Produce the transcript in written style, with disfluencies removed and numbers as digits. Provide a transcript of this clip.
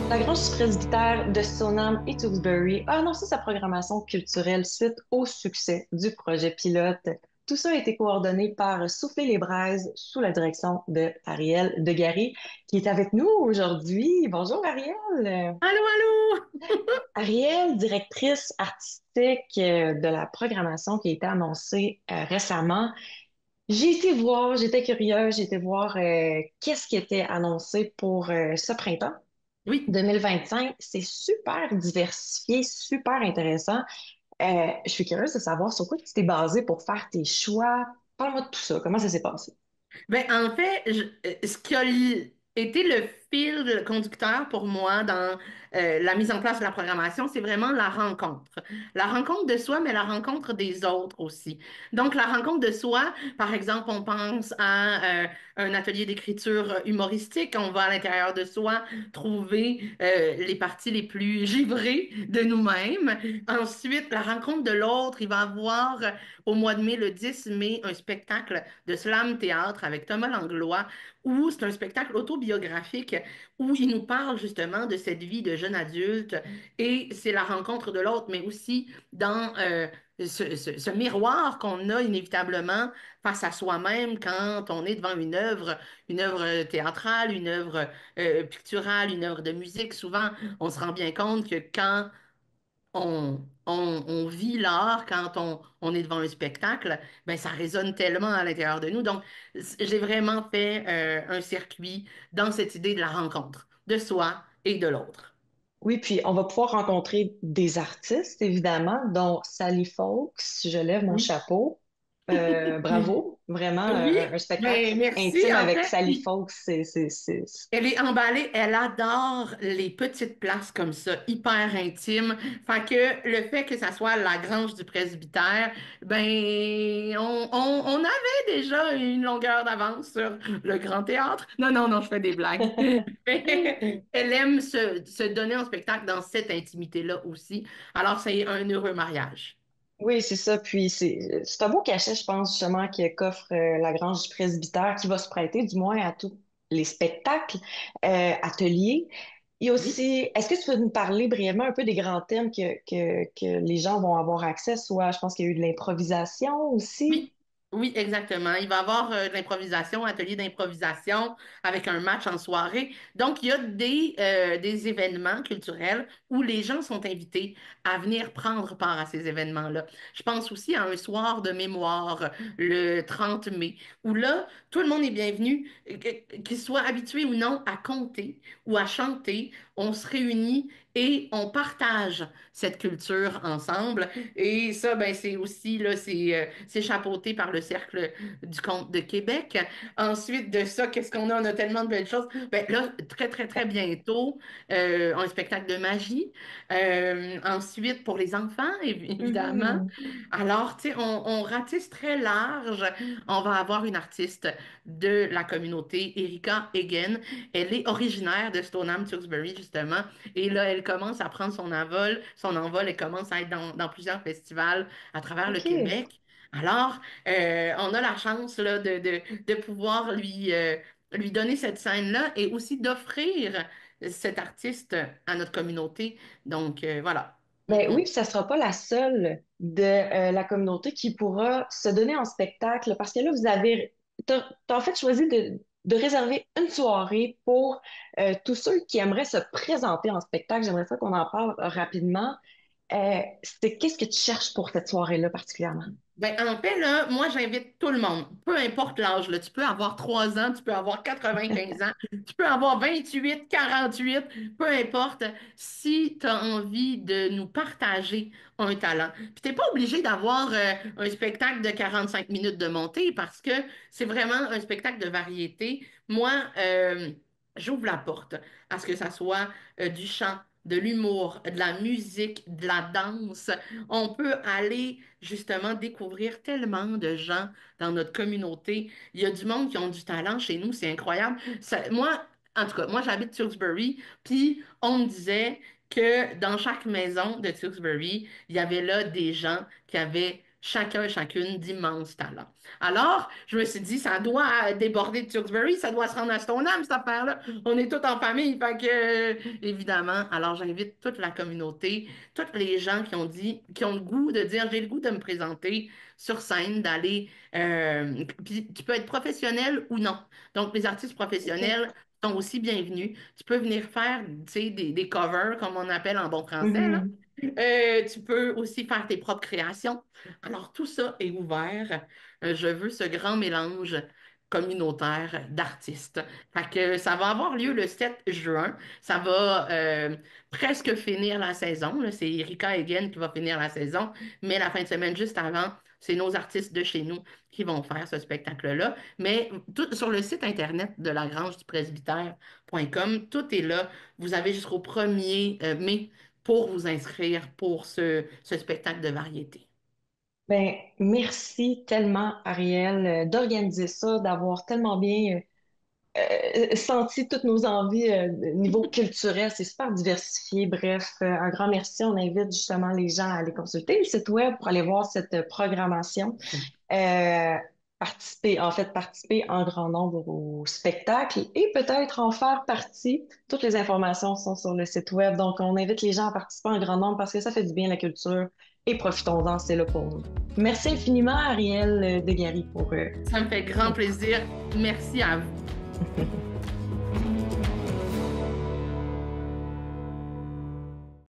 La Grange presbytère de Stoneham et Tewkesbury a annoncé sa programmation culturelle suite au succès du projet pilote. Tout ça a été coordonné par Souffler les Braises sous la direction de Ariel Degary, qui est avec nous aujourd'hui. Bonjour Ariel. Allô, allô! Ariel, directrice artistique de la programmation qui a été annoncée récemment. J'ai été voir, j'étais curieuse, j'ai été voir qu'est-ce qui était annoncé pour ce printemps. Oui. 2025, c'est super diversifié, super intéressant. Je suis curieuse de savoir sur quoi tu t'es basé pour faire tes choix. Parle-moi de tout ça. Comment ça s'est passé? Ben, en fait, ce qui a été le fil conducteur pour moi dans la mise en place de la programmation, c'est vraiment la rencontre. La rencontre de soi, mais la rencontre des autres aussi. Donc, la rencontre de soi, par exemple, on pense à un atelier d'écriture humoristique. On va à l'intérieur de soi trouver les parties les plus givrées de nous-mêmes. Ensuite, la rencontre de l'autre, il va avoir au mois de mai, le 10 mai, un spectacle de slam théâtre avec Thomas Langlois, où c'est un spectacle autobiographique où il nous parle justement de cette vie de jeune adulte et c'est la rencontre de l'autre, mais aussi dans ce miroir qu'on a inévitablement face à soi-même quand on est devant une œuvre théâtrale, une œuvre picturale, une œuvre de musique. Souvent, on se rend bien compte que quand on vit l'art quand on est devant un spectacle, ben ça résonne tellement à l'intérieur de nous. Donc, j'ai vraiment fait un circuit dans cette idée de la rencontre, de soi et de l'autre. Oui, puis on va pouvoir rencontrer des artistes, évidemment, dont Sally Fawkes, je lève mon Oui. chapeau. Bravo, vraiment Oui, un spectacle ben merci. intime En avec fait, Sally Fawkes, c'est... elle est emballée, elle adore les petites places comme ça, hyper intimes. Fait que le fait que ça soit la grange du presbytère, ben, on avait déjà une longueur d'avance sur le grand théâtre. Non, non, non, je fais des blagues. Mais elle aime se donner en spectacle dans cette intimité-là aussi. Alors, c'est un heureux mariage. Oui, c'est ça. Puis c'est un beau cachet, je pense, justement, qu'offre la Grange du Presbytère, qui va se prêter, du moins, à tous les spectacles, ateliers. Il y a Oui. aussi, est-ce que tu peux nous parler brièvement un peu des grands thèmes que les gens vont avoir accès? Soit, je pense qu'il y a eu de l'improvisation aussi. Oui, oui, exactement. Il va y avoir de l'improvisation, atelier d'improvisation avec un match en soirée. Donc, il y a des événements culturels où les gens sont invités à venir prendre part à ces événements-là. Je pense aussi à un soir de mémoire le 30 mai, où là, tout le monde est bienvenu, qu'il soit habitué ou non à compter ou à chanter. On se réunit et on partage cette culture ensemble. Et ça, ben, c'est aussi, là, c'est chapeauté par le Cercle du Conte de Québec. Ensuite de ça, qu'est-ce qu'on a? On a tellement de belles choses. Ben, là, très, très, très bientôt, un spectacle de magie. Ensuite, pour les enfants, évidemment. Mhm. Alors, tu sais, on ratisse très large. On va avoir une artiste de la communauté, Erika Egen. Elle est originaire de Stoneham, Tewkesbury, justement. Et là, elle commence à prendre son envol, elle commence à être dans plusieurs festivals à travers le OK. Québec. Alors, on a la chance là, de pouvoir lui donner cette scène-là et aussi d'offrir cet artiste à notre communauté. Donc, voilà. Mm, Ben oui, mm. puis ça sera pas la seule de la communauté qui pourra se donner en spectacle parce que là, t'as en fait choisi de réserver une soirée pour tous ceux qui aimeraient se présenter en spectacle. J'aimerais ça qu'on en parle rapidement. Qu'est-ce que tu cherches pour cette soirée-là particulièrement? Ben, en fait, là, moi, j'invite tout le monde, peu importe l'âge, là. Tu peux avoir 3 ans, tu peux avoir 95 ans, tu peux avoir 28, 48, peu importe, si tu as envie de nous partager un talent. Puis t'es pas obligé d'avoir un spectacle de 45 minutes de montée parce que c'est vraiment un spectacle de variété. Moi, j'ouvre la porte à ce que ça soit du chant, de l'humour, de la musique, de la danse. On peut aller justement découvrir tellement de gens dans notre communauté. Il y a du monde qui ont du talent chez nous, c'est incroyable. Moi, en tout cas, moi j'habite Tewksbury, puis on me disait que dans chaque maison de Tewksbury, il y avait là des gens qui avaient chacun, chacune d'immenses talents. Alors, je me suis dit, ça doit déborder de Tewksbury, ça doit se rendre à Stoneham, cette affaire-là. On est tous en famille, fait que, évidemment. Alors, j'invite toute la communauté, tous les gens qui ont le goût de dire, j'ai le goût de me présenter sur scène, d'aller, puis tu peux être professionnel ou non. Donc, les artistes OK. professionnels sont aussi bienvenus. Tu peux venir faire, tu sais, des covers, comme on appelle en bon français, là. Mhm. Tu peux aussi faire tes propres créations. Alors, tout ça est ouvert. Je veux ce grand mélange communautaire d'artistes. Fait que ça va avoir lieu le 7 juin. Ça va presque finir la saison, là. C'est Erika Egen qui va finir la saison, mais la fin de semaine juste avant, c'est nos artistes de chez nous qui vont faire ce spectacle-là. Mais tout, sur le site internet de la Grange du Presbytère.com, tout est là. Vous avez jusqu'au 1er mai pour vous inscrire pour ce spectacle de variété. Ben, merci tellement, Ariel, d'organiser ça, d'avoir tellement bien senti toutes nos envies niveau culturel. C'est super diversifié. Bref, un grand merci. On invite justement les gens à aller consulter le site web pour aller voir cette programmation. Euh, participer en grand nombre au spectacle et peut-être en faire partie. Toutes les informations sont sur le site web. Donc, on invite les gens à participer en grand nombre parce que ça fait du bien à la culture et profitons-en, c'est là pour nous. Merci infiniment, Ariel Degary, pour Ça me fait grand ton temps. plaisir. Merci à vous.